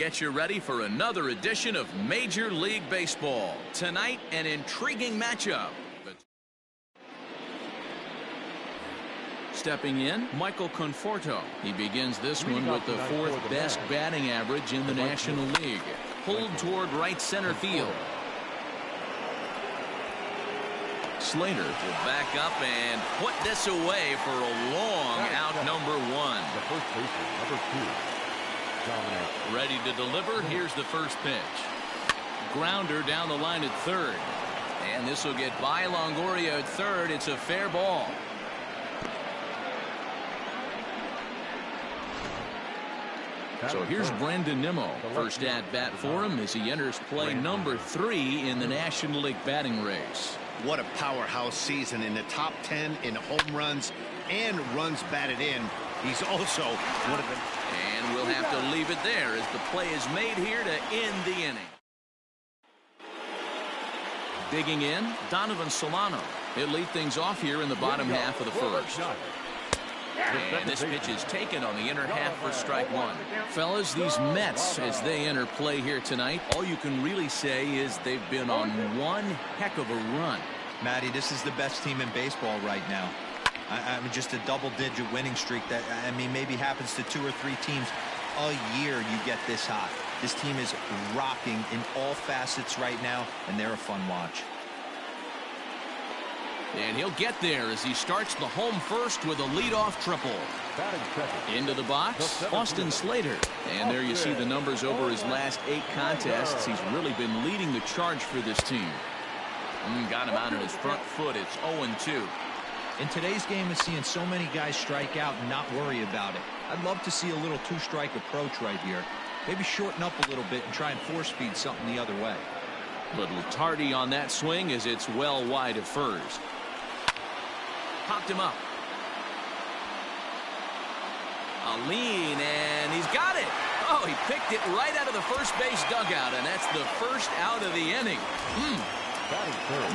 Get you ready for another edition of Major League Baseball. Tonight, an intriguing matchup. Stepping in, Michael Conforto. He begins this one with the fourth best batting average in the National League. Pulled toward right center field. Slater will back up and put this away for a long out number one. The first baseman, number 2. Ready to deliver. Here's the first pitch. Grounder down the line at third. And this will get by Longoria at third. It's a fair ball. So here's Brandon Nimmo. First at bat for him as he enters play number 3 in the National League batting race. What a powerhouse season in the top 10 in home runs and runs batted in. He's also one of the... And we'll have to leave it there as the play is made here to end the inning. Digging in, Donovan Solano. He'll lead things off here in the bottom half of the first. And this pitch is taken on the inner half for strike one. Fellas, these Mets, as they enter play here tonight, all you can really say is they've been on one heck of a run. Matty, this is the best team in baseball right now. I mean, just a double-digit winning streak that, I mean, maybe happens to 2 or 3 teams a year you get this hot. This team is rocking in all facets right now, and they're a fun watch. And he'll get there as he starts the home first with a leadoff triple. Into the box, Austin Slater. And there you see the numbers over his last 8 contests. He's really been leading the charge for this team. Got him out on his front foot. It's 0-2. In today's game, we're seeing so many guys strike out and not worry about it. I'd love to see a little 2-strike approach right here. Maybe shorten up a little bit and try and force feed something the other way. Little tardy on that swing as it's well wide of first. Popped him up. A lean, and he's got it. Oh, he picked it right out of the first base dugout, and that's the first out of the inning.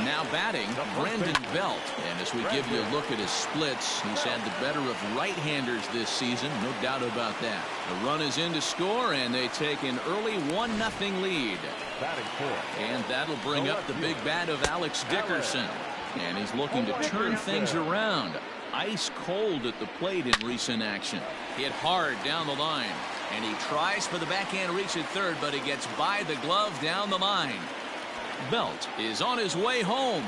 Now batting, Brandon Belt. And as we give you a look at his splits, he's had the better of right-handers this season, no doubt about that. The run is in to score, and they take an early 1-0 lead. And that'll bring up the big bat of Alex Dickerson. And he's looking to turn things around. Ice cold at the plate in recent action. Hit hard down the line. And he tries for the backhand reach at third, but he gets by the glove down the line. Belt is on his way home.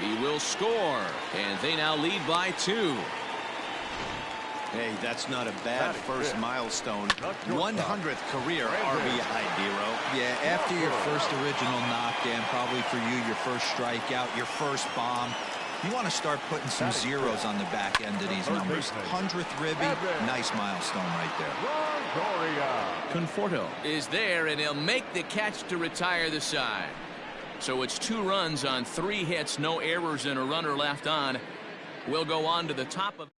He will score, and they now lead by 2. Hey, that's not a bad first milestone. 100th career RBI, Dero. Yeah, after your first original knockdown, probably for you, your first strikeout, your first bomb, you want to start putting some zeros on the back end of these numbers. 100th ribby, nice milestone right there. Conforto is there, and he'll make the catch to retire the side. So it's 2 runs on 3 hits, no errors, and a runner left on. We'll go on to the top of.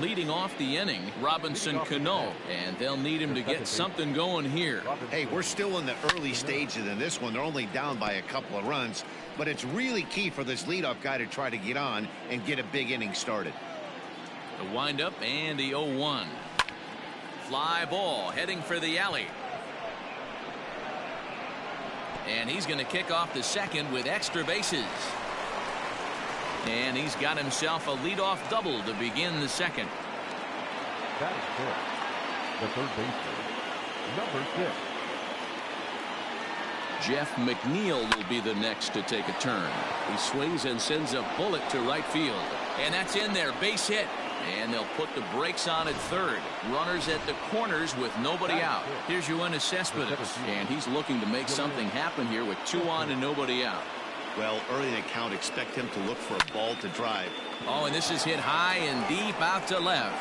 Leading off the inning, Robinson Cano, and they'll need him to get something going here. Hey, we're still in the early stages in this one. They're only down by a couple of runs, but it's really key for this leadoff guy to try to get on and get a big inning started. The windup and the 0-1. Fly ball heading for the alley. And he's going to kick off the second with extra bases. And he's got himself a leadoff double to begin the second. That is the third baseman, number 6. Jeff McNeil will be the next to take a turn. He swings and sends a bullet to right field. And that's in there, base hit. And they'll put the brakes on at third. Runners at the corners with nobody out. Here's Yoenis Cespedes, and he's looking to make something happen here with 2 on and nobody out. Well, early in the count, expect him to look for a ball to drive. Oh, and this is hit high and deep out to left.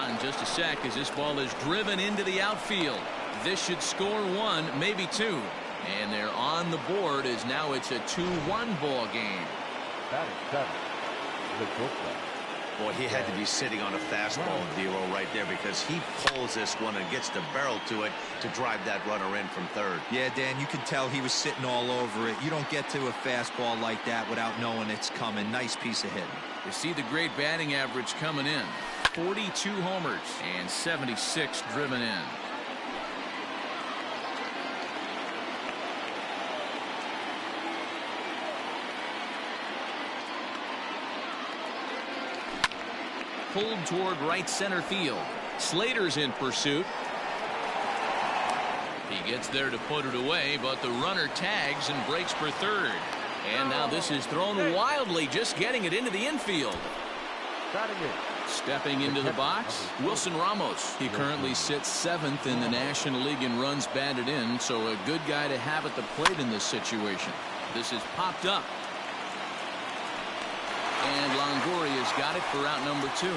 In just a sec as this ball is driven into the outfield. This should score 1, maybe 2. And they're on the board as now it's a 2-1 ball game. That is 7. The shortstop. Boy, he had to be sitting on a fastball, Dero, right there, because he pulls this one and gets the barrel to it to drive that runner in from third. Yeah, Dan, you can tell he was sitting all over it. You don't get to a fastball like that without knowing it's coming. Nice piece of hitting. You see the great batting average coming in. 42 homers and 76 driven in. Pulled toward right center field. Slater's in pursuit. He gets there to put it away, but the runner tags and breaks for third. And now this is thrown wildly, just getting it into the infield. Stepping into the box, Wilson Ramos. He currently sits 7th in the National League in runs batted in, so a good guy to have at the plate in this situation. This is popped up. And Longoria's got it for out number 2.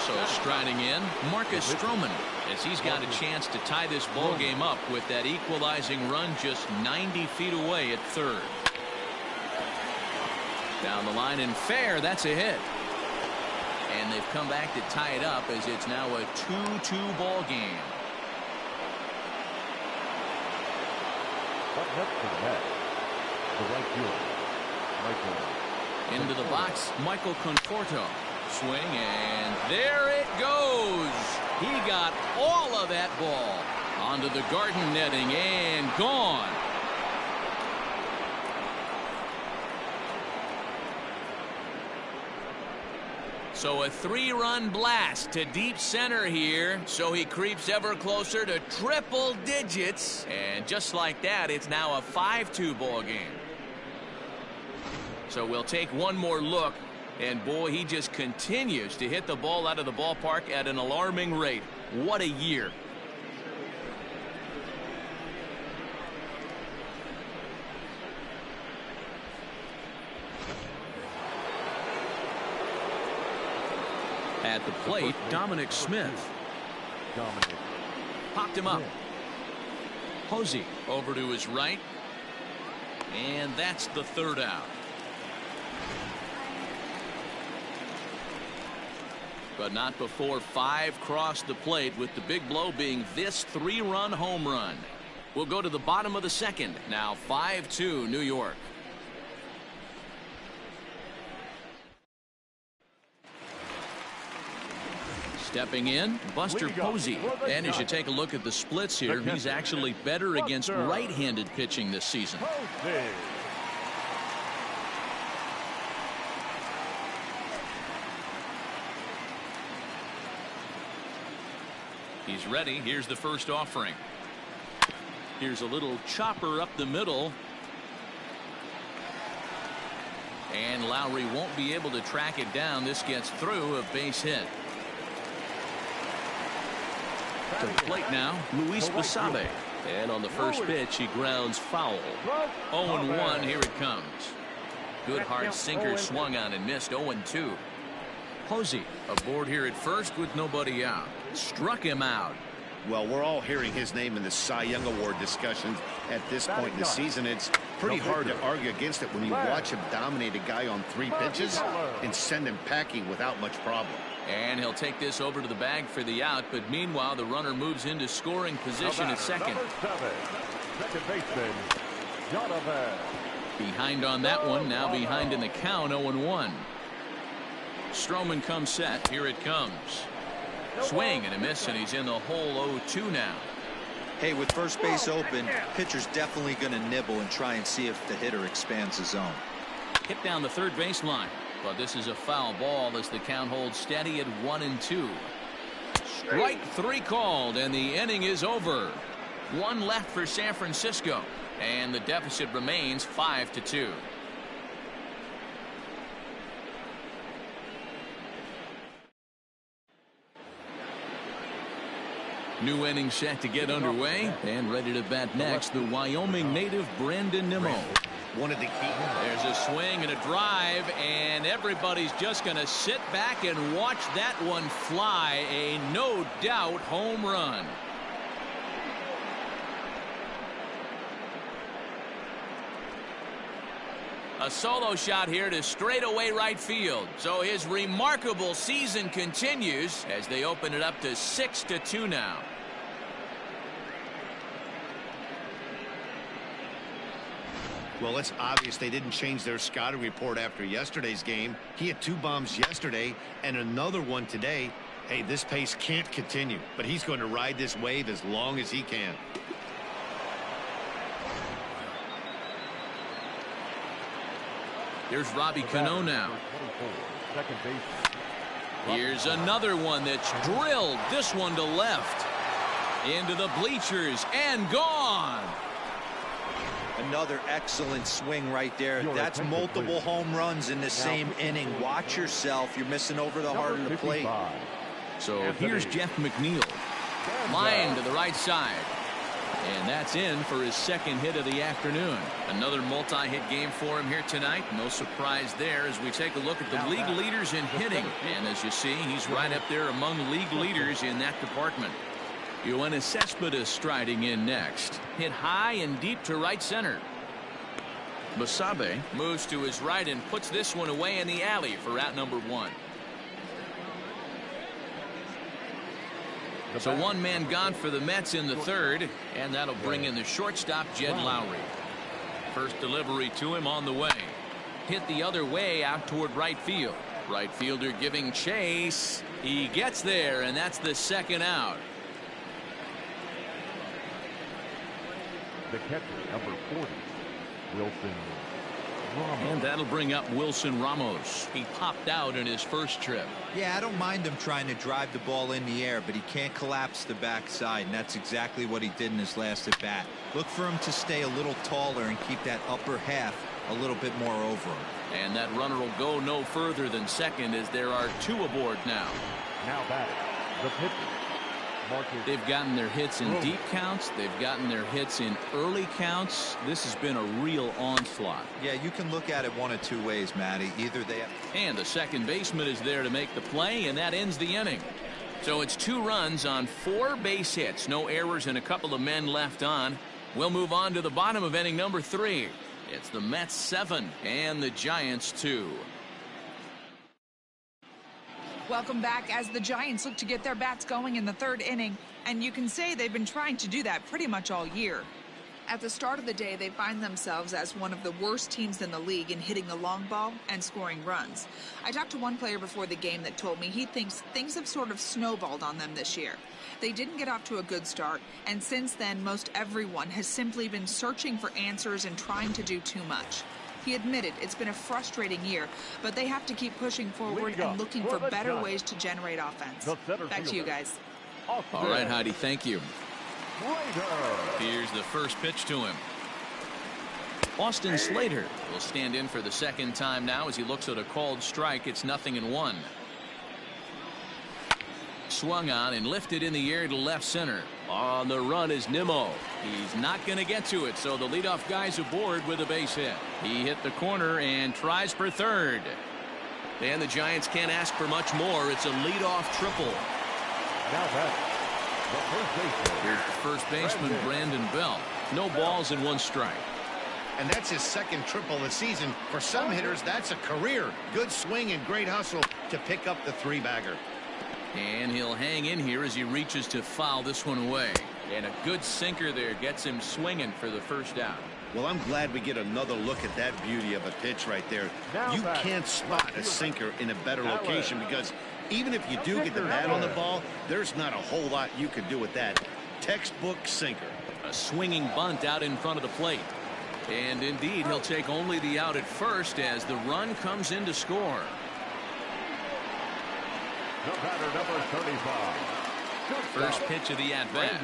So striding in, Marcus Stroman, as he's got a chance to tie this ball game up with that equalizing run just 90 feet away at third. Down the line and fair, that's a hit. And they've come back to tie it up as it's now a 2-2 ball game. Up next for the bat, the right fielder, Michael. Into the box, Michael Conforto. Swing, and there it goes. He got all of that ball onto the garden netting and gone. So a 3-run blast to deep center here. So he creeps ever closer to triple digits. And just like that, it's now a 5-2 ball game. So we'll take one more look. And boy, he just continues to hit the ball out of the ballpark at an alarming rate. What a year. At the plate, Dominic Smith. Popped him up. Posey over to his right. And that's the third out. But not before 5 crossed the plate, with the big blow being this 3-run home run. We'll go to the bottom of the second. Now 5-2 New York. Stepping in, Buster Posey. And as you take a look at the splits here, he's actually better against right-handed pitching this season. He's ready. Here's the first offering. Here's a little chopper up the middle. And Lowry won't be able to track it down. This gets through, a base hit. To the plate now, Luis Basabe. And on the first pitch, he grounds foul. 0-1, here it comes. Good hard sinker swung on and missed. 0-2. Posey aboard here at first with nobody out. Struck him out. Well, we're all hearing his name in the Cy Young Award discussions at this point in the season. It's pretty hard to argue against it when you watch him dominate a guy on 3 pitches and send him packing without much problem. And he'll take this over to the bag for the out, but meanwhile the runner moves into scoring position at second. Second baseman, Jonathan. Behind on that one, now behind in the count. 0-1. Stroman comes set. Here it comes. Swing and a miss, and he's in the hole. 0-2 now. Hey, with first base open, pitcher's definitely going to nibble and try and see if the hitter expands the zone. Hit down the third baseline, but this is a foul ball as the count holds steady at 1-2. Strike 3 called, and the inning is over. 1 left for San Francisco, and the deficit remains 5-2. New inning set to get underway, and ready to bat next, the Wyoming native Brandon Nimmo. One of the key. There's a swing and a drive, and everybody's just going to sit back and watch that one fly. A no doubt home run. A solo shot here to straightaway right field. So his remarkable season continues as they open it up to 6-2 now. Well, it's obvious they didn't change their scouting report after yesterday's game. He had 2 bombs yesterday and another one today. Hey, this pace can't continue, but he's going to ride this wave as long as he can. Here's Robbie Cano now. Second base. Here's another one that's drilled. This one to left. Into the bleachers and gone. Another excellent swing right there. That's multiple home runs in the same inning. Watch yourself. You're missing over the heart of the plate. So here's Jeff McNeil. Line to the right side. And that's in for his second hit of the afternoon. Another multi-hit game for him here tonight. No surprise there as we take a look at the league leaders in hitting. And as you see, he's right up there among league leaders in that department. Yoenis Cespedes striding in next. Hit high and deep to right center. Basabe moves to his right and puts this one away in the alley for out number 1. So 1 man gone for the Mets in the third, and that'll bring in the shortstop, Jed Lowry. First delivery to him on the way. Hit the other way out toward right field. Right fielder giving chase. He gets there, and that's the second out. The catcher, number 40, Wilson Ramos. And that'll bring up Wilson Ramos. He popped out in his first trip. Yeah, I don't mind him trying to drive the ball in the air, but he can't collapse the backside, and that's exactly what he did in his last at bat. Look for him to stay a little taller and keep that upper half a little bit more over him. And that runner will go no further than second as there are 2 aboard now. Now batting, the pitcher. They've gotten their hits in deep counts. They've gotten their hits in early counts. This has been a real onslaught. Yeah, you can look at it one of 2 ways, Matty. Either they have... And the second baseman is there to make the play, and that ends the inning. So it's 2 runs on 4 base hits. No errors and a couple of men left on. We'll move on to the bottom of inning number 3. It's the Mets 7 and the Giants 2. Welcome back as the Giants look to get their bats going in the 3rd inning, and you can say they've been trying to do that pretty much all year. At the start of the day, they find themselves as one of the worst teams in the league in hitting the long ball and scoring runs. I talked to one player before the game that told me he thinks things have sort of snowballed on them this year. They didn't get off to a good start, and since then, most everyone has simply been searching for answers and trying to do too much. He admitted it's been a frustrating year, but they have to keep pushing forward and looking for better ways to generate offense. Back to you guys. All right, Heidi, thank you. Here's the first pitch to him. Austin Slater will stand in for the second time now as he looks at a called strike. It's 0-1. Swung on and lifted in the air to left center. On the run is Nimmo. He's not going to get to it, so the leadoff guy's aboard with a base hit. He hit the corner and tries for third. And the Giants can't ask for much more. It's a leadoff triple. Now back, the first baseman. Here's the first baseman, Brandon Belt. No balls and 1 strike. And that's his second triple this season. For some hitters, that's a career. Good swing and great hustle to pick up the 3-bagger. And he'll hang in here as he reaches to foul this one away. And a good sinker there gets him swinging for the first out. Well, I'm glad we get another look at that beauty of a pitch right there. You can't spot a sinker in a better location because even if you do get the bat on the ball, there's not a whole lot you can do with that. Textbook sinker. A swinging bunt out in front of the plate. And indeed, he'll take only the out at first as the run comes in to score. The batter, number 35. First pitch of the at-bat.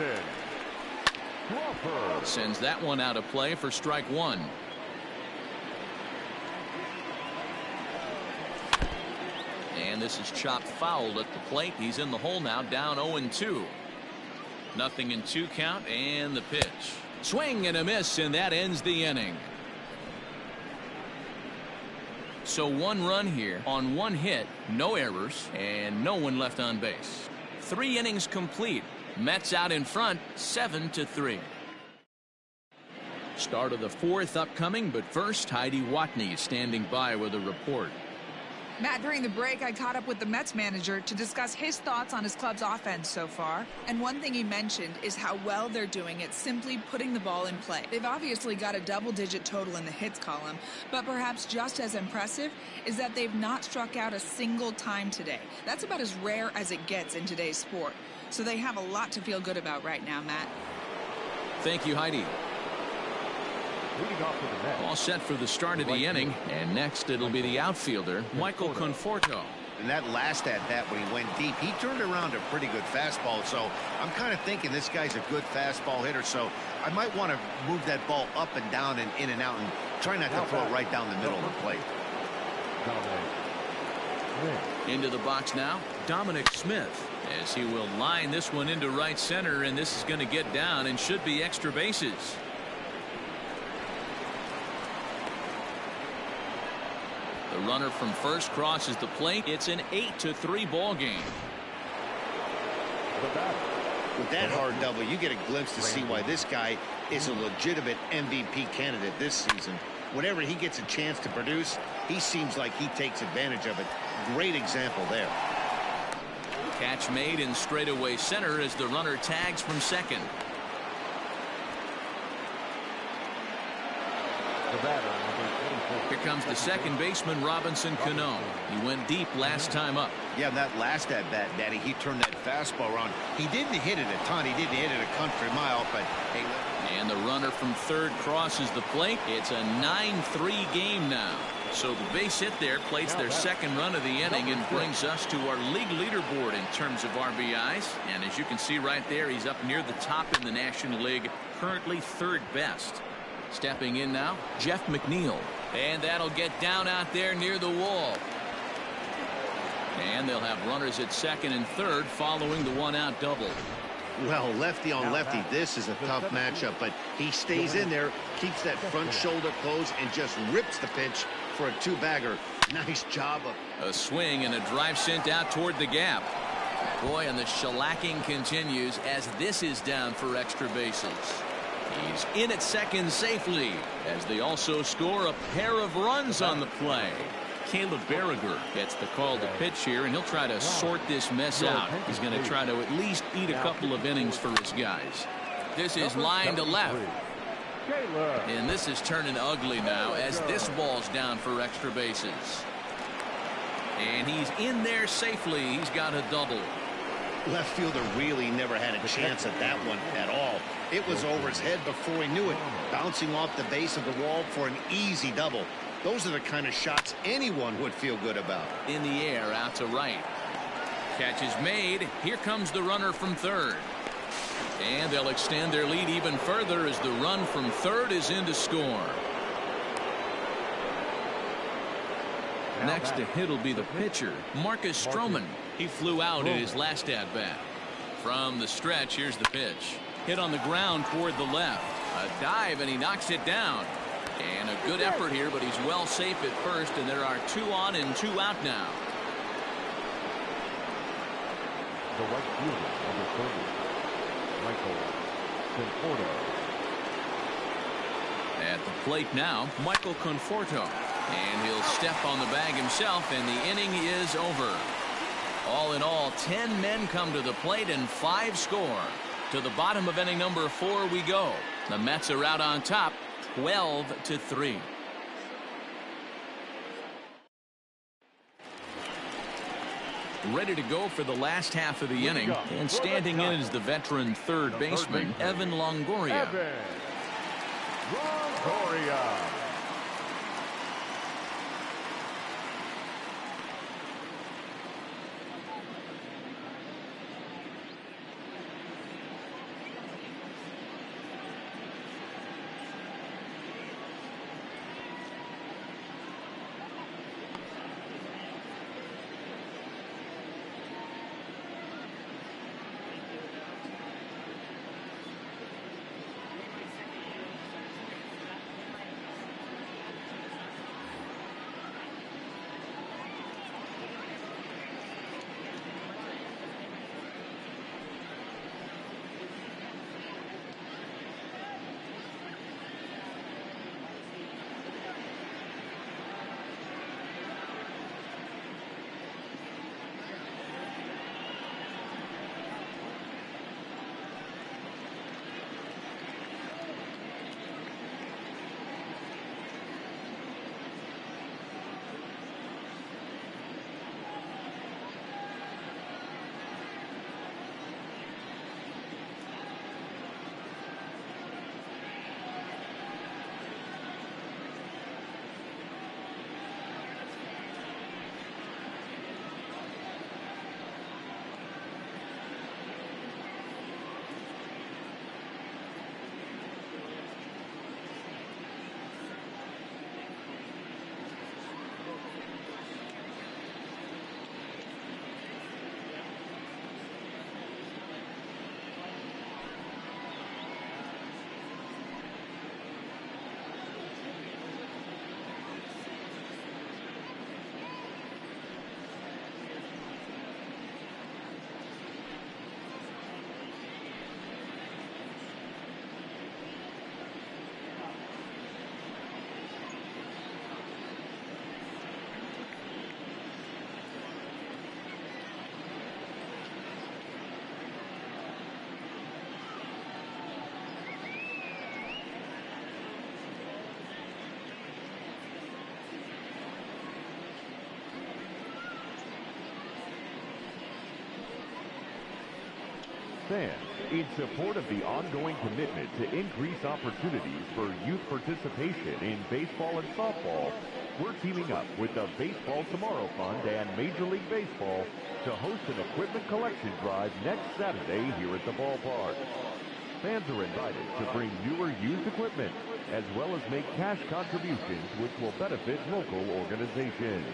Sends that one out of play for strike 1. And this is chopped foul at the plate. He's in the hole now, down 0-2. 0-2 count, and the pitch. Swing and a miss, and that ends the inning. So 1 run here on 1 hit, no errors, and no one left on base. 3 innings complete. Mets out in front, 7-3. Start of the 4th upcoming, but first, Heidi Watney standing by with a report. Matt, during the break, I caught up with the Mets manager to discuss his thoughts on his club's offense so far. And one thing he mentioned is how well they're doing at simply putting the ball in play. They've obviously got a double-digit total in the hits column, but perhaps just as impressive is that they've not struck out a single time today. That's about as rare as it gets in today's sport. So they have a lot to feel good about right now, Matt. Thank you, Heidi. All set for the start of the inning, and next it'll be the outfielder, Michael Conforto. And that last at-bat when he went deep, he turned around a pretty good fastball. So I'm kind of thinking this guy's a good fastball hitter. So I might want to move that ball up and down and in and out and try not to throw it right down the middle of the plate. Into the box now, Dominic Smith, as he will line this one into right center, and this is going to get down and should be extra bases. The runner from first crosses the plate. It's an 8-3 ball game. With that hard double, you get a glimpse to see why this guy is a legitimate MVP candidate this season. Whenever he gets a chance to produce, he seems like he takes advantage of it. Great example there. Catch made in straightaway center as the runner tags from second. Here comes the second baseman, Robinson Cano. He went deep last time up. Yeah, that last at-bat, Daddy, he turned that fastball around. He didn't hit it a ton. He didn't hit it a country mile, but hey. And the runner from third crosses the plate. It's a 9-3 game now. So the base hit there plates their second run of the inning and brings us to our league leaderboard in terms of RBIs. And as you can see right there, he's up near the top in the National League, currently third best. Stepping in now, Jeff McNeil. And that'll get down out there near the wall. And they'll have runners at second and third following the one-out double. Well, lefty on lefty, this is a tough matchup, but he stays in there, keeps that front shoulder closed, and just rips the pitch for a two-bagger. Nice job of a swing and a drive sent out toward the gap. Boy, and the shellacking continues as this is down for extra bases. He's in at second safely as they also score a pair of runs on the play. Caleb Berriger gets the call to pitch here, and he'll try to sort this mess out. He's going to try to at least eat a couple of innings for his guys. This is line to left. And this is turning ugly now as this ball's down for extra bases. And he's in there safely. He's got a double. Left fielder really never had a chance at that one at all. It was over his head before he knew it, bouncing off the base of the wall for an easy double. Those are the kind of shots anyone would feel good about. In the air, out to right. Catch is made. Here comes the runner from third. And they'll extend their lead even further as the run from third is in to score. Next to hit will be the pitcher, Marcus Stroman. He flew out at his last at-bat. From the stretch, here's the pitch. Hit on the ground toward the left. A dive, and he knocks it down. And a good effort here, but he's well safe at first, and there are 2 on and 2 out now. The right fielder, number 30, Michael Conforto. At the plate now, Michael Conforto. And he'll step on the bag himself, and the inning is over. All in all, 10 men come to the plate and 5 score. To the bottom of inning number 4 we go. The Mets are out on top, 12-3. Ready to go for the last half of the inning, and standing in is the veteran third baseman, Evan Longoria. fans, in support of the ongoing commitment to increase opportunities for youth participation in baseball and softball, we're teaming up with the Baseball Tomorrow Fund and Major League Baseball to host an equipment collection drive next Saturday here at the ballpark. Fans are invited to bring newer used equipment, as well as make cash contributions which will benefit local organizations.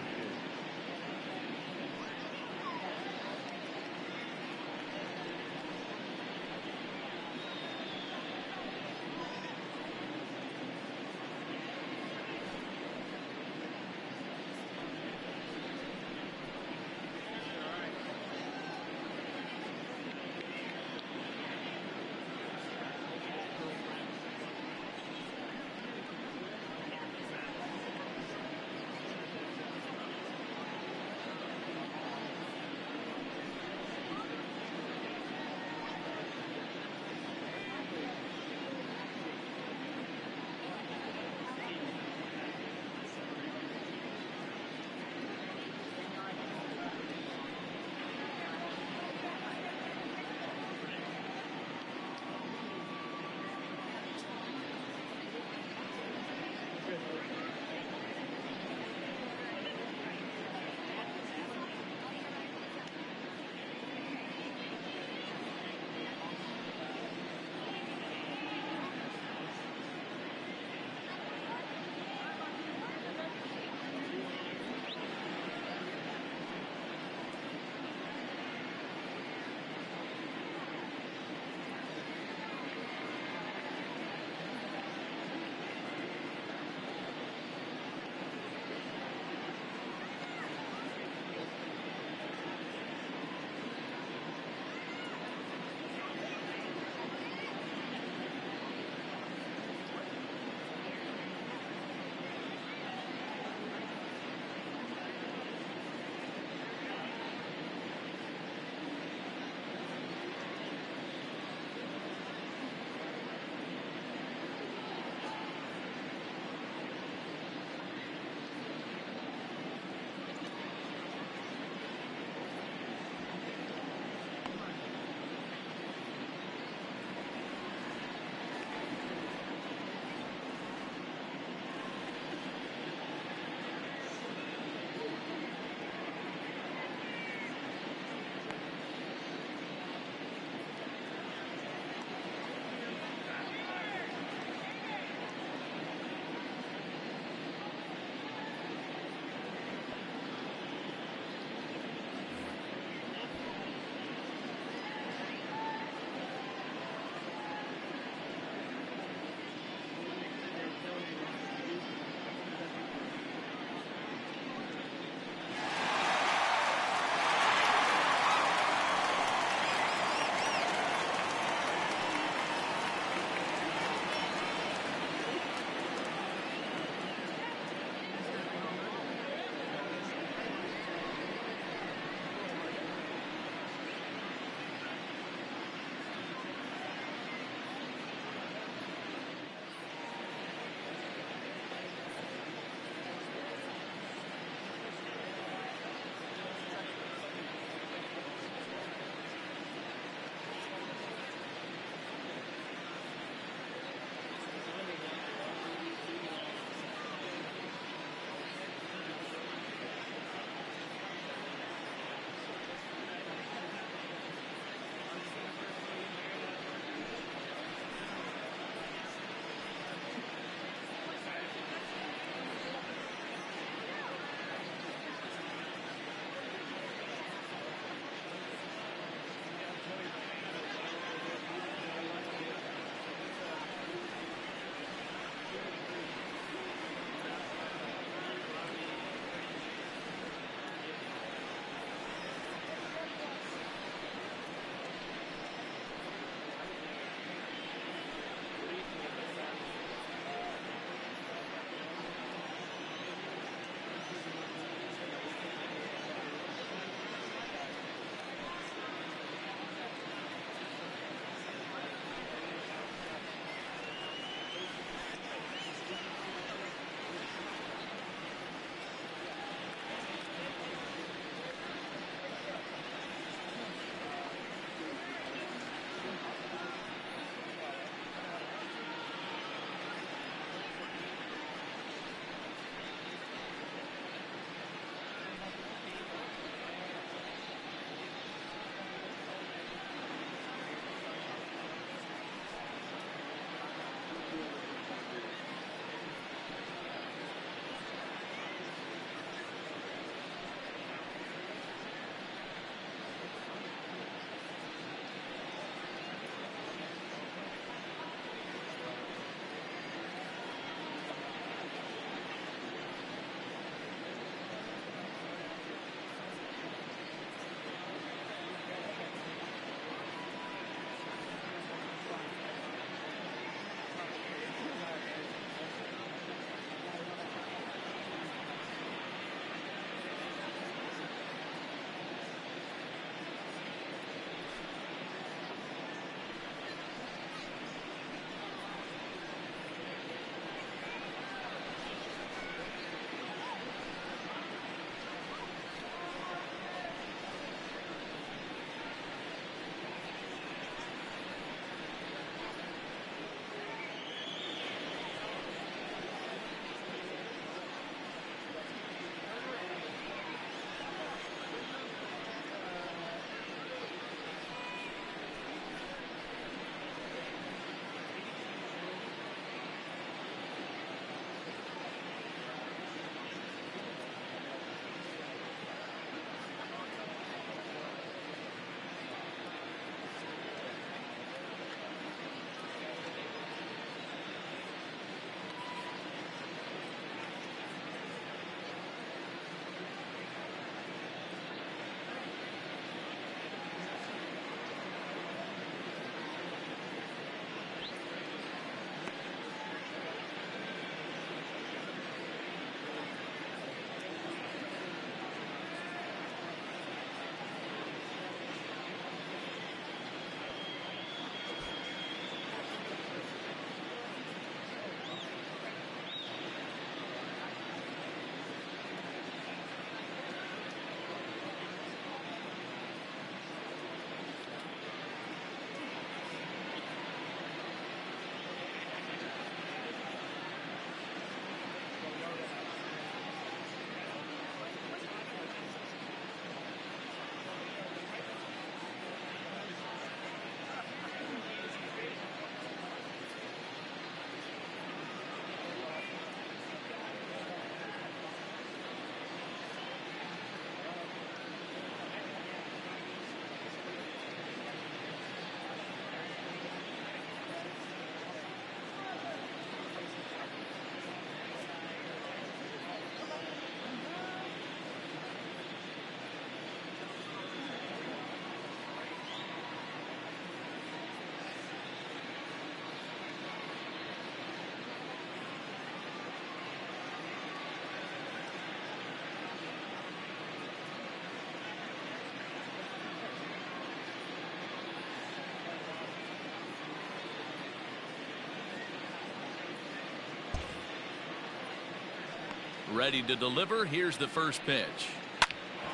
Ready to deliver. Here's the first pitch.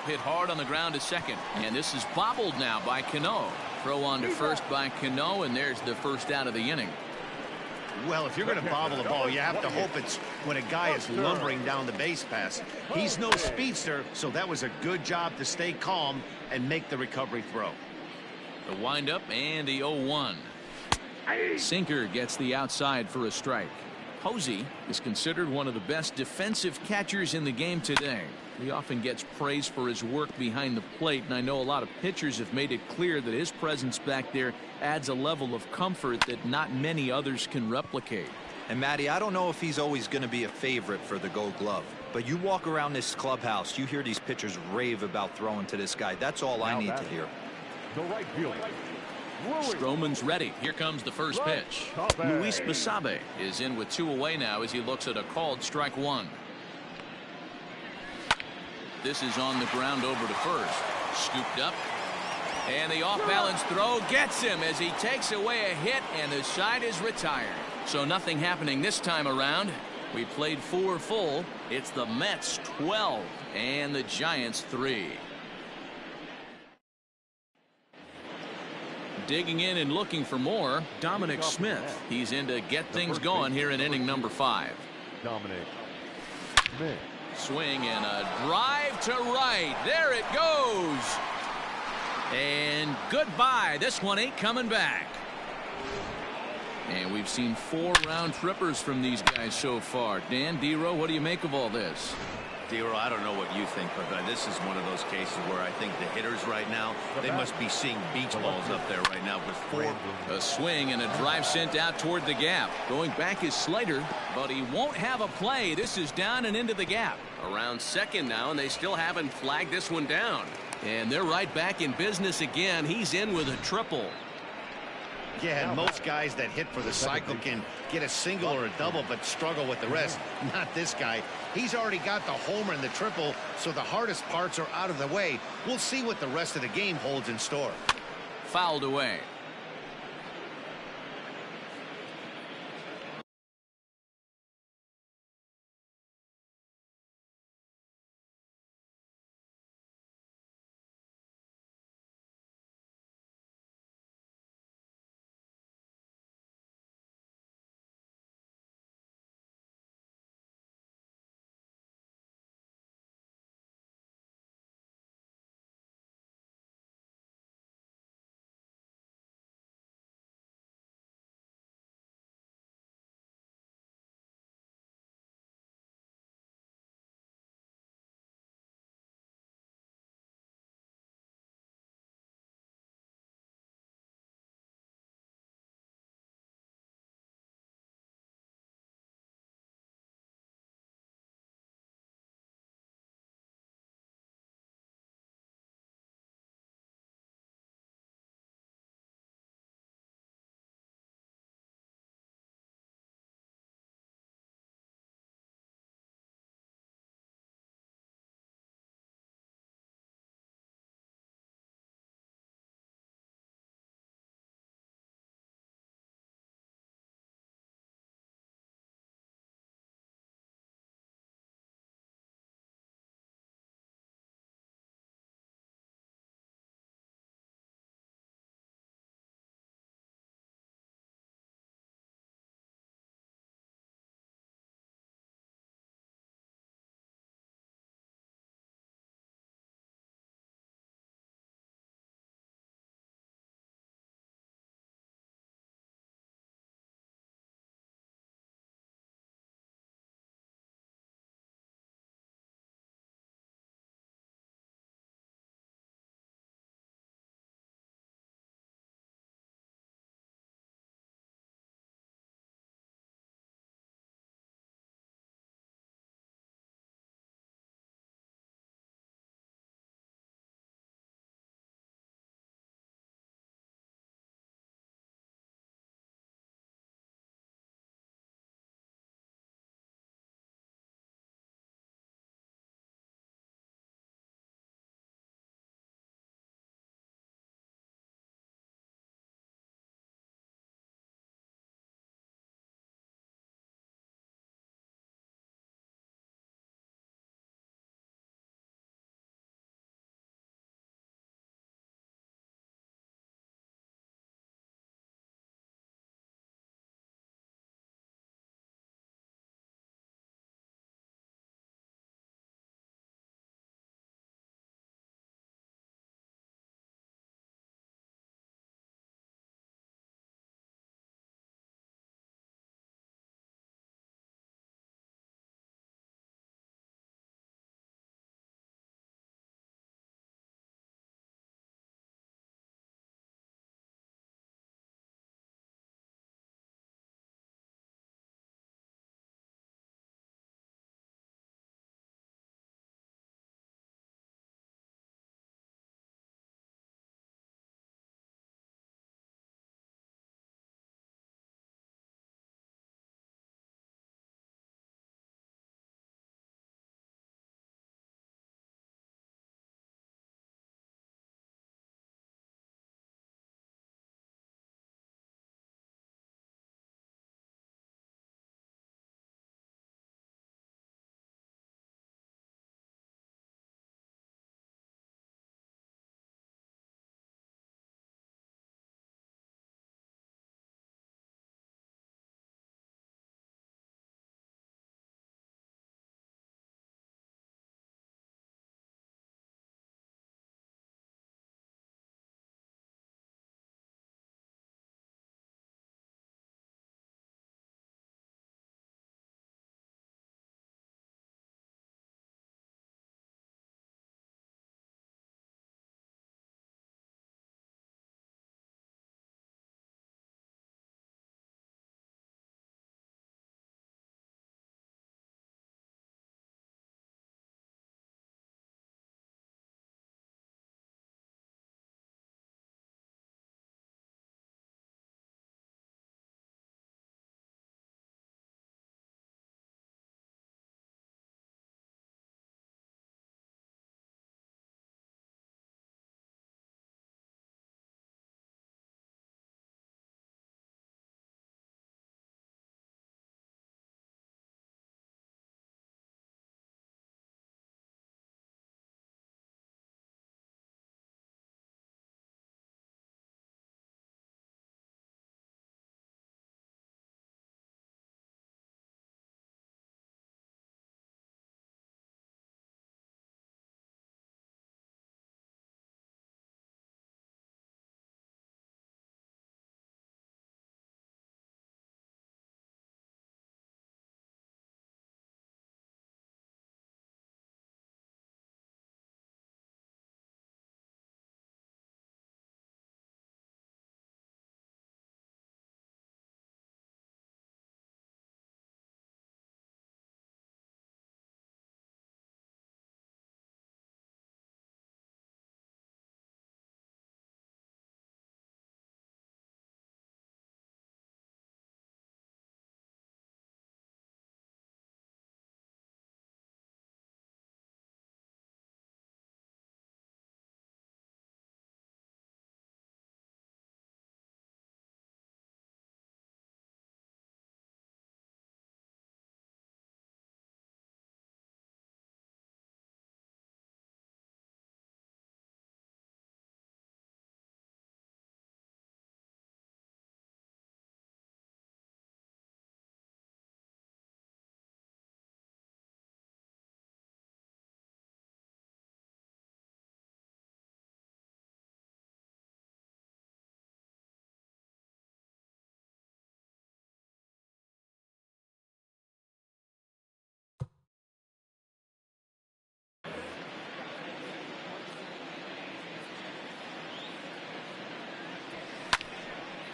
Hit hard on the ground to second. And this is bobbled now by Cano. Throw on to first by Cano, and there's the first out of the inning. Well, if you're going to bobble the ball, you have to hope it's when a guy is lumbering down the base pass. He's no speedster, so that was a good job to stay calm and make the recovery throw. The windup and the 0-1. Sinker gets the outside for a strike. Posey is considered one of the best defensive catchers in the game today. He often gets praise for his work behind the plate, and I know a lot of pitchers have made it clear that his presence back there adds a level of comfort that not many others can replicate. And Matty, I don't know if he's always going to be a favorite for the Gold Glove, but you walk around this clubhouse, you hear these pitchers rave about throwing to this guy. That's all I need to hear. The right fielder. Stroman's ready. Here comes the first pitch. Luis Basabe is in with 2 away now as he looks at a called strike 1. This is on the ground over to first. Scooped up. And the off-balance throw gets him as he takes away a hit, and the side is retired. So nothing happening this time around. We played 4 full. It's the Mets 12 and the Giants 3. Digging in and looking for more, Dominic Smith. He's in to get things going here in inning number 5. Dominic Smith. Swing and a drive to right. There it goes. And goodbye. This one ain't coming back. And we've seen 4 round trippers from these guys so far. Dan, Dero, what do you make of all this? Dero, I don't know what you think, but this is one of those cases where I think the hitters right now, they must be seeing beach balls up there right now with 4. A swing and a drive sent out toward the gap. Going back is Slater, but he won't have a play. This is down and into the gap. Around second now, and they still haven't flagged this one down. And they're right back in business again. He's in with a triple. Yeah, and most guys that hit for the cycle can get a single or a double but struggle with the rest. Not this guy. He's already got the homer and the triple, so the hardest parts are out of the way. We'll see what the rest of the game holds in store. Fouled away.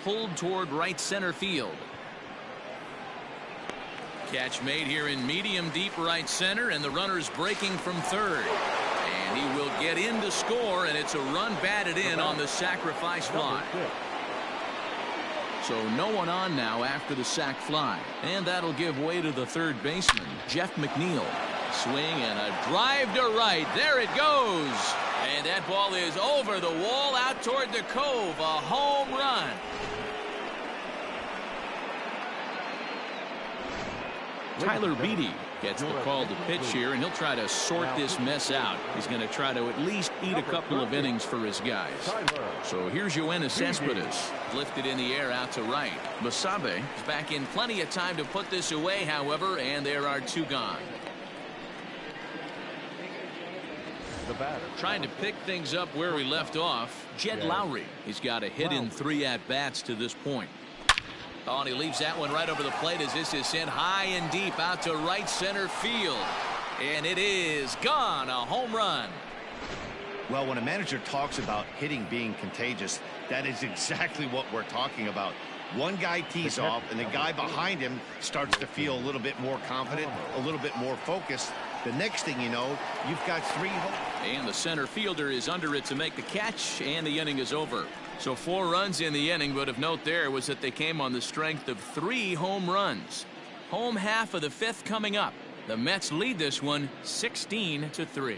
pulled toward right center field. Catch made here in medium deep right center, and the runner's breaking from third. And he will get in to score, and it's a run batted in on the sacrifice fly. So no one on now after the sac fly. And that'll give way to the third baseman, Jeff McNeil. Swing and a drive to right. There it goes. And that ball is over the wall out toward the cove. A home run. Tyler Beatty gets the call to pitch here, and he'll try to sort this mess out. He's going to try to at least eat a couple of innings for his guys. So here's Yoenis Cespedes, lifted in the air out to right. Basabe is back in plenty of time to put this away, however, and there are two gone. Trying to pick things up where we left off, Jed Lowry. He's got a hit in 3 at-bats to this point. Oh, and he leaves that one right over the plate as this is sent high and deep out to right center field. And it is gone. A home run. Well, when a manager talks about hitting being contagious, that is exactly what we're talking about. One guy tees off, and the guy behind him starts to feel a little bit more confident, a little bit more focused. The next thing you know, you've got 3 home. And the center fielder is under it to make the catch, and the inning is over. So 4 runs in the inning, but of note there was that they came on the strength of 3 home runs. Home half of the 5th coming up. The Mets lead this one 16-3.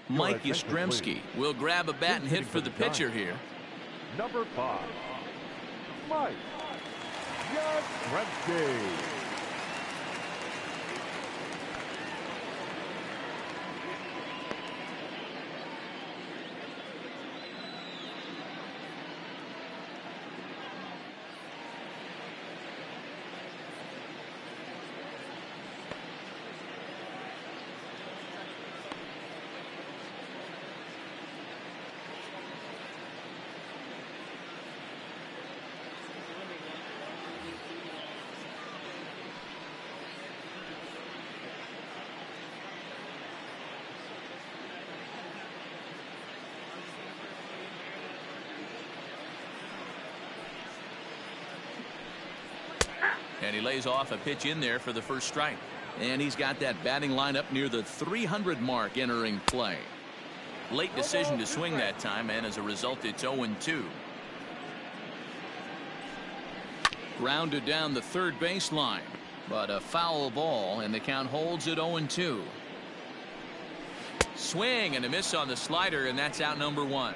Mike Yastrzemski will grab a bat and hit for the pitcher here. Number 5, Mike Yastrzemski. And he lays off a pitch in there for the first strike. And he's got that batting lineup near the 300 mark entering play. Late decision to swing that time, and as a result it's 0-2. Grounded down the third baseline, but a foul ball, and the count holds at 0-2. Swing and a miss on the slider, and that's out number 1.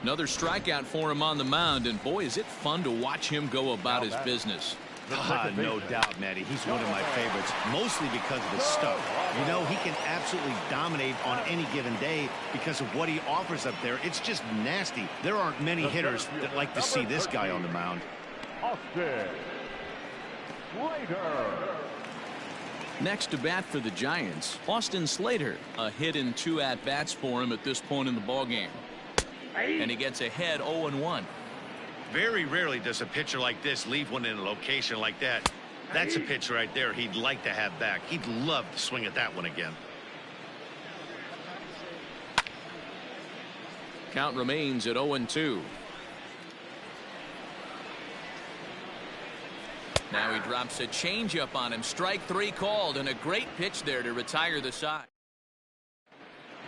Another strikeout for him on the mound, and boy, is it fun to watch him go about his business. No doubt, Matty. He's one of my favorites, mostly because of his stuff. You know, he can absolutely dominate on any given day because of what he offers up there. It's just nasty. There aren't many hitters that like to see this guy on the mound. Next to bat for the Giants, Austin Slater. A hit in 2 at-bats for him at this point in the ballgame. And he gets ahead 0-1. Very rarely does a pitcher like this leave one in a location like that. That's a pitch right there he'd like to have back. He'd love to swing at that one again. Count remains at 0-2. Now he drops a changeup on him. Strike 3 called, and a great pitch there to retire the side.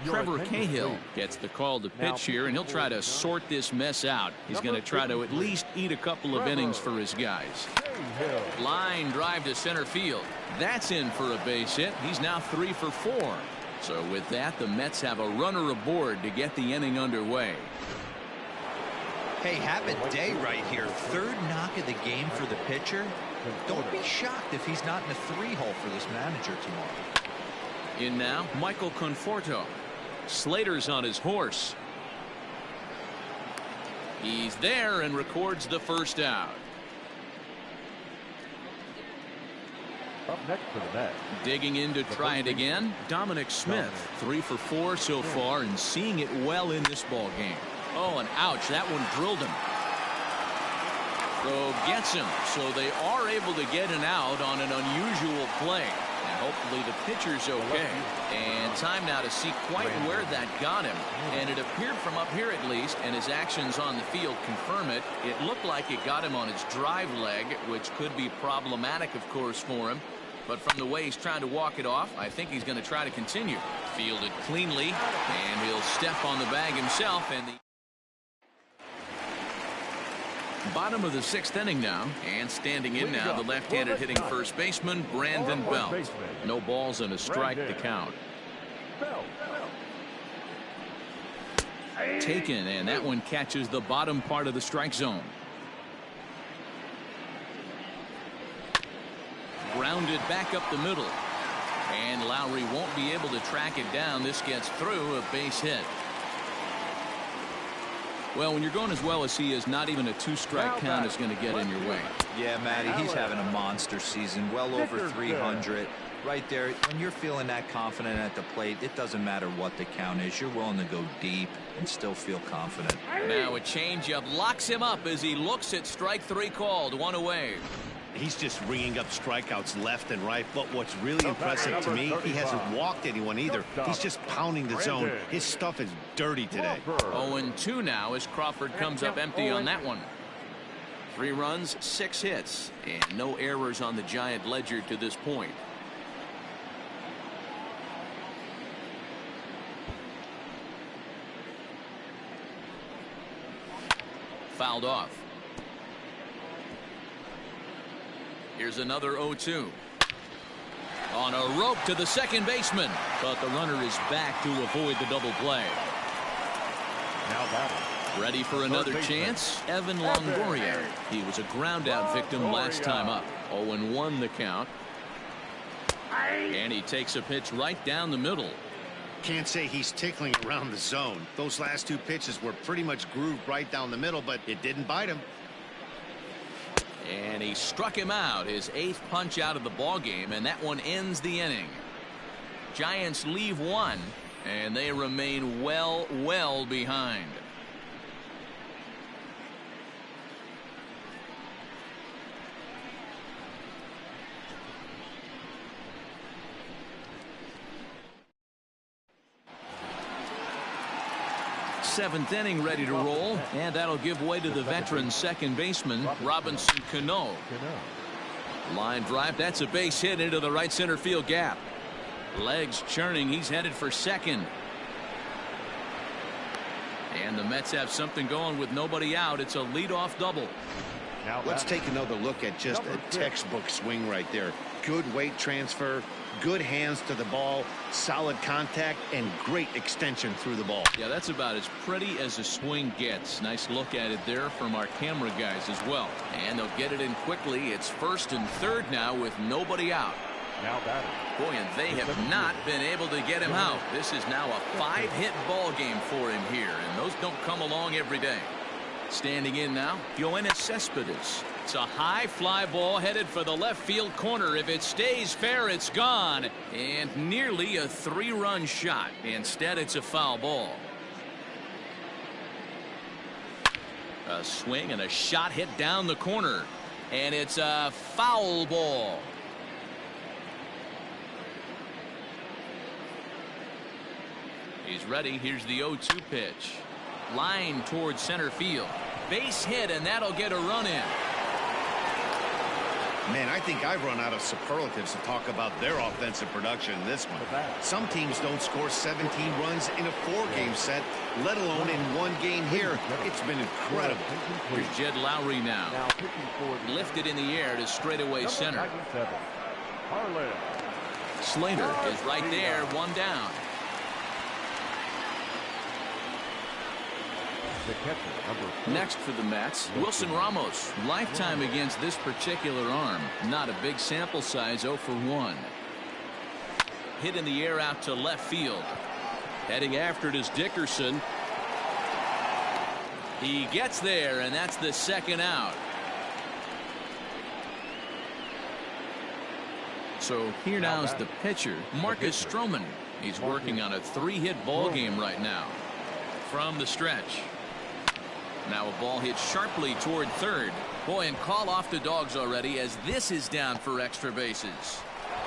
Trevor Cahill gets the call to pitch here, and he'll try to sort this mess out. He's going to try to at least eat a couple of innings for his guys. Line drive to center field. That's in for a base hit. He's now 3 for 4. So with that, the Mets have a runner aboard to get the inning underway. Hey, have a day right here. 3rd knock of the game for the pitcher. Don't be shocked if he's not in a 3-hole for this manager tomorrow. In now, Michael Conforto. Slater's on his horse. He's there and records the first out. Up next for the Mets. Digging in to try it again, Dominic Smith. 3 for 4 so far and seeing it well in this ball game. Oh, and ouch, that one drilled him. Throw gets him, so they are able to get an out on an unusual play. Hopefully the pitcher's okay. And time now to see quite where that got him. And it appeared from up here at least, and his actions on the field confirm it. It looked like it got him on his drive leg, which could be problematic, of course, for him. But from the way he's trying to walk it off, I think he's going to try to continue. Fielded cleanly, and he'll step on the bag himself. And the bottom of the 6th inning now, and standing in now, the left-handed hitting first baseman, Brandon Belt. No balls and a strike to count. Taken, and that one catches the bottom part of the strike zone. Grounded back up the middle, and Lowry won't be able to track it down. This gets through, a base hit. Well, when you're going as well as he is, not even a 2-strike count is going to get in your way. Yeah, Matty, he's having a monster season, well over 300. Right there, when you're feeling that confident at the plate, it doesn't matter what the count is. You're willing to go deep and still feel confident. Now a changeup locks him up as he looks at strike 3 called. 1 away. He's just ringing up strikeouts left and right. But what's really impressive to me, he hasn't walked anyone either. He's just pounding the zone. His stuff is dirty today. 0-2 now as Crawford comes up empty on that one. 3 runs, 6 hits, and no errors on the Giant ledger to this point. Fouled off. Here's another 0-2. On a rope to the second baseman, but the runner is back to avoid the double play. Now batting. Ready for another chance? Evan Longoria. He was a ground out victim last time up. 0-1 the count. And he takes a pitch right down the middle. Can't say he's tickling around the zone. Those last 2 pitches were pretty much grooved right down the middle, but it didn't bite him. And he struck him out, his 8th punch out of the ball game, and that one ends the inning. Giants leave 1, and they remain well behind. Seventh inning ready to roll, and that'll give way to the veteran second baseman Robinson Cano. Line drive, that's a base hit into the right center field gap. Legs churning, he's headed for second. And the Mets have something going with nobody out. It's a leadoff double. Now let's take another look at just a textbook swing right there. Good weight transfer, good hands to the ball, solid contact, and great extension through the ball. Yeah, that's about as pretty as a swing gets. Nice look at it there from our camera guys as well. And they'll get it in quickly. It's 1st and 3rd now with nobody out. Now batting. Boy, and they have not been able to get him out. This is now a 5-hit ball game for him here, and those don't come along every day. Standing in now, Yoenis Cespedes. It's a high fly ball headed for the left field corner. If it stays fair, it's gone. And nearly a 3-run shot. Instead, it's a foul ball. A swing and a shot hit down the corner. And it's a foul ball. He's ready. Here's the 0-2 pitch. Line towards center field. Base hit, and that'll get a run in. Man, I think I've run out of superlatives to talk about their offensive production in this one. Some teams don't score 17 runs in a 4-game set, let alone in 1 game here. It's been incredible. Here's Jed Lowry now. Lifted in the air to straightaway center. Slater is right there, 1 down. Next for the Mets, Wilson Ramos. Lifetime against this particular arm. Not a big sample size, 0 for 1. Hit in the air out to left field. Heading after it is Dickerson. He gets there, and that's the 2nd out. So here now is the pitcher, Marcus Stroman. He's working on a 3-hit ball game right now. From the stretch. Now a ball hit sharply toward third. Boy, and call off the dogs already as this is down for extra bases.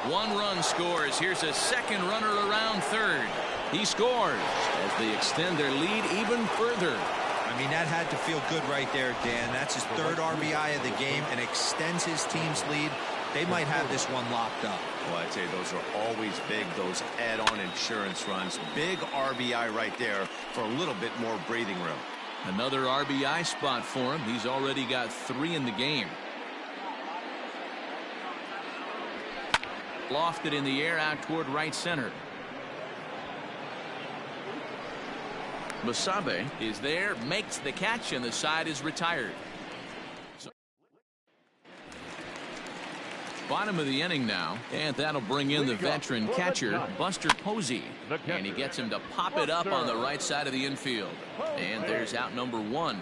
One run scores. Here's a second runner around third. He scores as they extend their lead even further. I mean, that had to feel good right there, Dan. That's his third RBI of the game and extends his team's lead. They might have this one locked up. Well, I'd say those are always big, those add-on insurance runs. Big RBI right there for a little bit more breathing room. Another RBI spot for him. He's already got 3 in the game. Lofted in the air out toward right center. Musabe is there, makes the catch, and the side is retired. Bottom of the inning now, and that'll bring in the veteran catcher, Buster Posey. And he gets him to pop it up on the right side of the infield. And there's out number 1.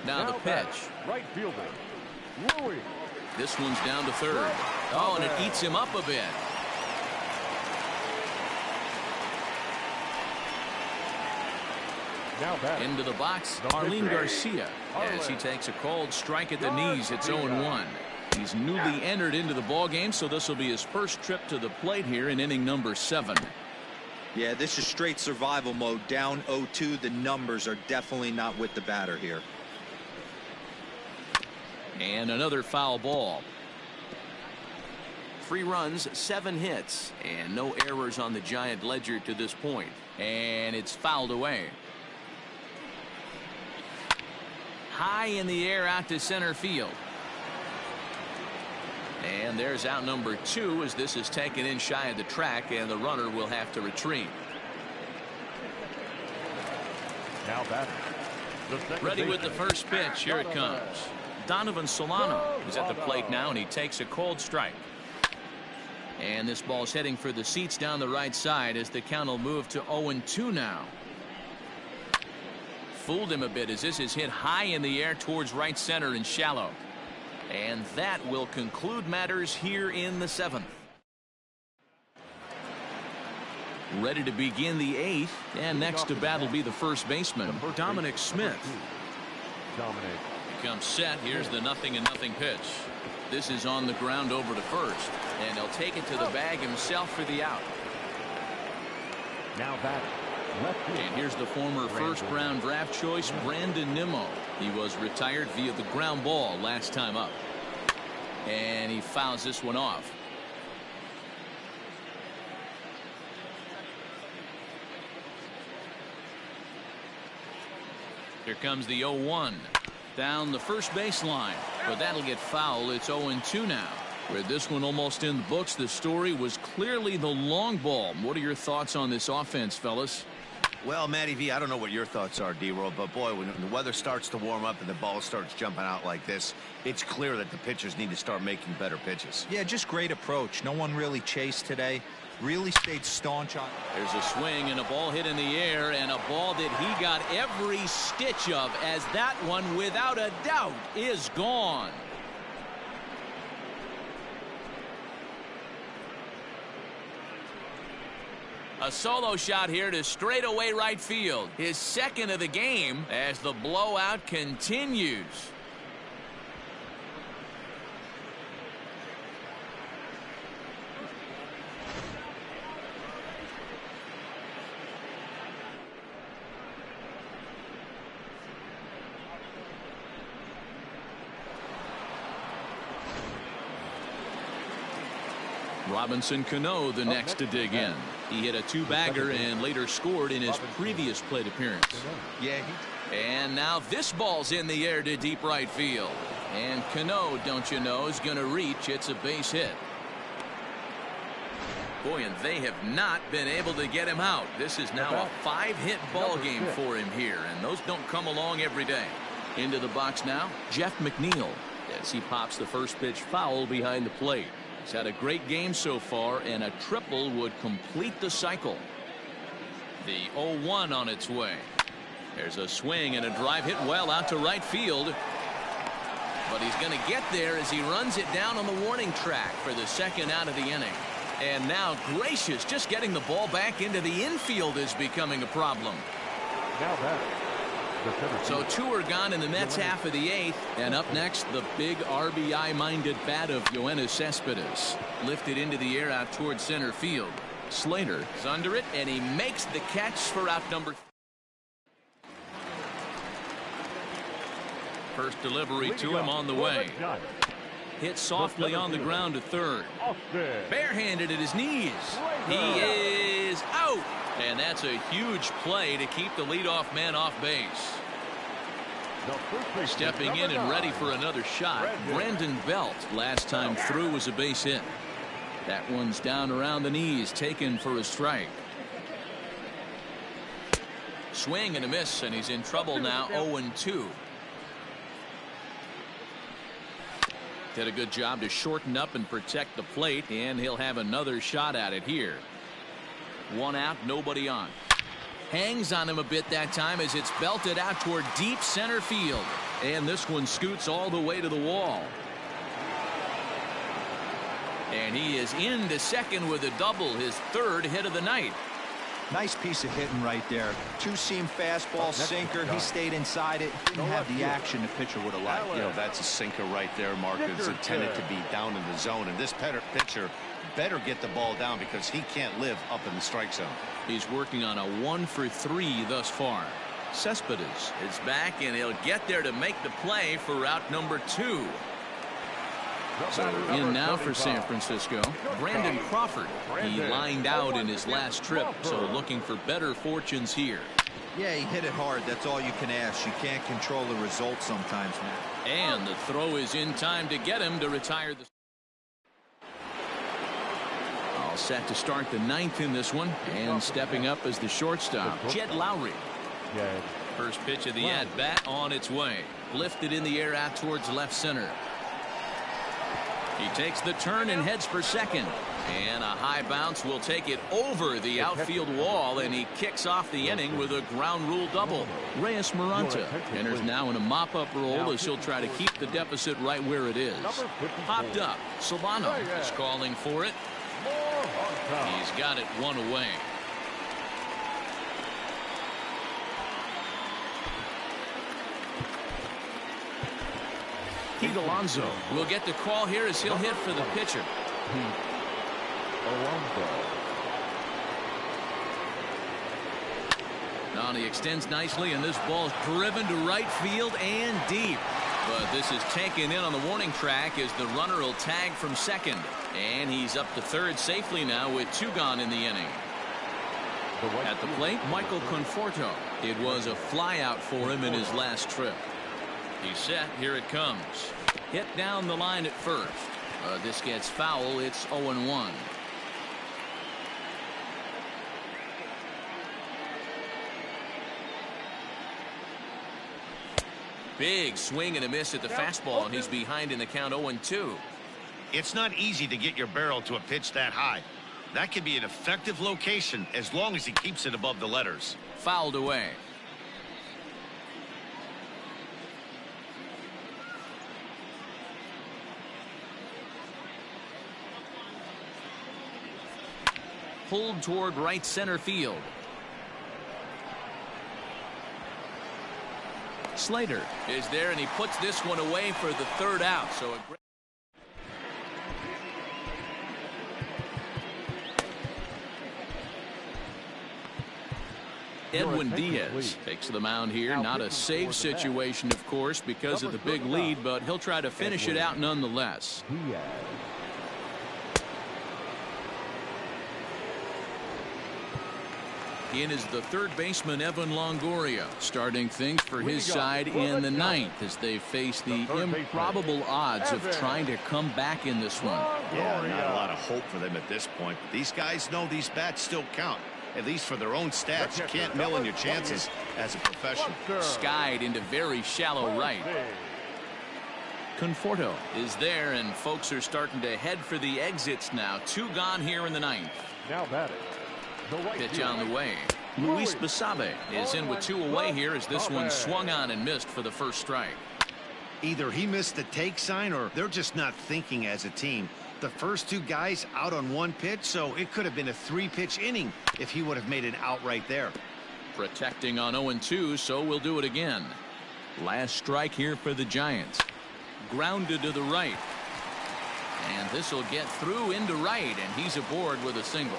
Now the pitch. Right fielder, Louis. This one's down to third. Oh, and it eats him up a bit. Now back. Into the box, Arlene Garcia, as he takes a cold strike at the knees. It's 0-1. He's newly entered into the ball game, so this will be his first trip to the plate here in inning number 7. Yeah, this is straight survival mode. Down 0-2. The numbers are definitely not with the batter here. And another foul ball. 3 runs, 7 hits, and no errors on the Giant ledger to this point. And it's fouled away. High in the air out to center field. And there's out number 2 as this is taken in shy of the track, and the runner will have to retreat. Now back. Ready with the first pitch. Here it comes. Donovan Solano is at the plate now, and he takes a cold strike. And this ball's heading for the seats down the right side as the count will move to 0-2 now. Fooled him a bit as this is hit high in the air towards right center and shallow. And that will conclude matters here in the 7th. Ready to begin the 8th, and next to bat will be the first baseman, Dominic Smith. Dominic. Comes set. Here's the 0-0 pitch. This is on the ground over to first, and he'll take it to the bag himself for the out. Now back. And here's the former first-round draft choice, Brandon Nimmo. He was retired via the ground ball last time up. And he fouls this one off. Here comes the 0-1. Down the first baseline, but that'll get foul. It's 0-2 now. With this one almost in the books, the story was clearly the long ball. What are your thoughts on this offense, fellas? Well, Matty V, I don't know what your thoughts are, D-Roll, but boy, when the weather starts to warm up and the ball starts jumping out like this, it's clear that the pitchers need to start making better pitches. Yeah, just great approach. No one really chased today. Really stayed staunch on. There's a swing and a ball hit in the air, and a ball that he got every stitch of, as that one, without a doubt, is gone. A solo shot here to straightaway right field. His second of the game as the blowout continues. Robinson Cano the next to dig in. He hit a 2-bagger and later scored in his previous plate appearance. Yeah. And now this ball's in the air to deep right field. And Cano, don't you know, is going to reach. It's a base hit. Boy, and they have not been able to get him out. This is now a 5-hit ball game for him here, and those don't come along every day. Into the box now, Jeff McNeil, as he pops the first pitch foul behind the plate. He's had a great game so far, and a triple would complete the cycle. The 0-1 on its way. There's a swing and a drive hit well out to right field. But he's going to get there as he runs it down on the warning track for the second out of the inning. And now, gracious, just getting the ball back into the infield is becoming a problem. Now back. So 2 are gone in the Mets half of the 8th. And up next, the big RBI-minded bat of Yoenis Cespedes. Lifted into the air out towards center field. Slater is under it, and he makes the catch for out number. First delivery to him on the way. Hit softly on the ground to third. Barehanded at his knees. He is out. And that's a huge play to keep the leadoff man off base. Stepping in and ready for another shot, Brandon Belt. Last time through was a base hit. That one's down around the knees, taken for a strike. Swing and a miss, and he's in trouble now. 0-2. Did a good job to shorten up and protect the plate, and he'll have another shot at it here. 1 out, nobody on. Hangs on him a bit that time as it's belted out toward deep center field. And this one scoots all the way to the wall. And he is into second with a double, his 3rd hit of the night. Nice piece of hitting right there. 2-seam fastball, sinker. He stayed inside it. Didn't have the action the pitcher would have liked. You know, that's a sinker right there, Mark. It's intended to be down in the zone. And this pitcher better get the ball down because he can't live up in the strike zone. He's working on a 1 for 3 thus far. Cespedes is back, and he'll get there to make the play for route number 2. So in now for San Francisco, Brandon Crawford. He lined out in his last trip, so looking for better fortunes here. Yeah, he hit it hard. That's all you can ask. You can't control the result sometimes, man. And the throw is in time to get him to retire the. All set to start the 9th in this one, and stepping up as the shortstop, Jed Lowry. First pitch of the at-bat on its way. Lifted in the air out towards left center. He takes the turn and heads for second. And a high bounce will take it over the outfield wall, and he kicks off the inning with a ground rule double. Reyes Maranta enters now in a mop-up role as he'll try to keep the deficit right where it is. Popped up. Solano is calling for it. He's got it 1 away. Pete Alonso will get the call here as he'll hit for the pitcher. Now he extends nicely, and this ball's driven to right field and deep. But this is taken in on the warning track as the runner will tag from second. And he's up to third safely now with 2 gone in the inning. At the plate, Michael Conforto. It was a flyout for him in his last trip. He's set. Here it comes. Hit down the line at first. This gets foul. It's 0-1. Big swing and a miss at the fastball, and he's behind in the count. 0-2. It's not easy to get your barrel to a pitch that high. That could be an effective location as long as he keeps it above the letters. Fouled away. Pulled toward right center field. Slater is there, and he puts this one away for the 3rd out. So a great. Edwin Diaz takes the mound here. Not a save situation, of course, because of the big lead, but he'll try to finish it out nonetheless. In is the 3rd baseman, Evan Longoria, starting things for his side in the 9th as they face the improbable odds of trying to come back in this one. Yeah, not a lot of hope for them at this point. But these guys know these bats still count, at least for their own stats. You can't mill in your chances as a professional. Skied into very shallow right. Conforto is there, and folks are starting to head for the exits now. 2 gone here in the 9th. Now batting. Pitch on the way. Luis Basabe is in with 2 away here as this one swung on and missed for the first strike. Either he missed the take sign or they're just not thinking as a team. The first 2 guys out on 1 pitch, so it could have been a 3-pitch inning if he would have made it out right there. Protecting on 0-2, so we'll do it again. Last strike here for the Giants. Grounded to the right. And this will get through into right, and he's aboard with a single.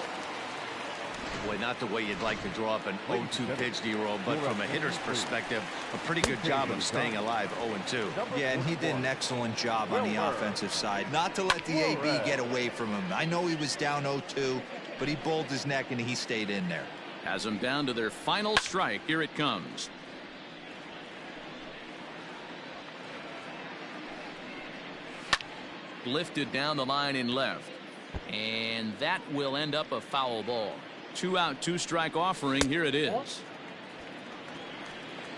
Boy, not the way you'd like to draw up an 0-2 pitch, D-roll, but from a hitter's perspective, a pretty good job of staying alive 0-2. Yeah, and he did an excellent job on the offensive side. Not to let the AB get away from him. I know he was down 0-2, but he bowled his neck and he stayed in there. Has them down to their final strike. Here it comes. Lifted down the line in left. And that will end up a foul ball. 2 out, 2 strike offering. Here it is.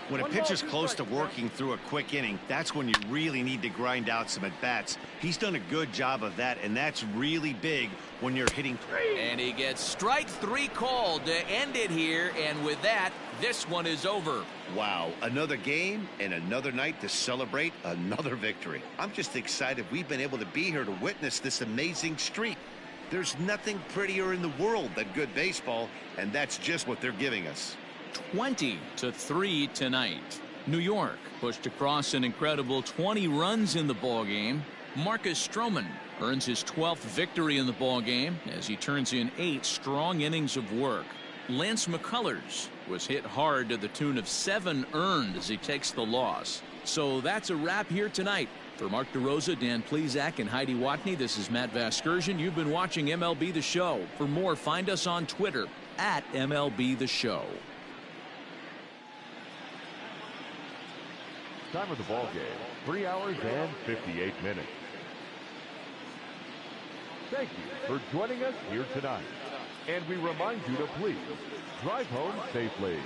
When a pitcher's close to working through a quick inning, that's when you really need to grind out some at-bats. He's done a good job of that, and that's really big when you're hitting. And he gets strike 3 called to end it here, and with that, this one is over. Wow, another game and another night to celebrate another victory. I'm just excited we've been able to be here to witness this amazing streak. There's nothing prettier in the world than good baseball, and that's just what they're giving us. 20-3 tonight. New York pushed across an incredible 20 runs in the ballgame. Marcus Stroman earns his 12th victory in the ballgame as he turns in 8 strong innings of work. Lance McCullers was hit hard to the tune of 7 earned as he takes the loss. So that's a wrap here tonight. For Mark DeRosa, Dan Plesac, and Heidi Watney, this is Matt Vasgersian. You've been watching MLB The Show. For more, find us on Twitter at MLB The Show. Time of the ball game, 3 hours and 58 minutes. Thank you for joining us here tonight. And we remind you to please drive home safely.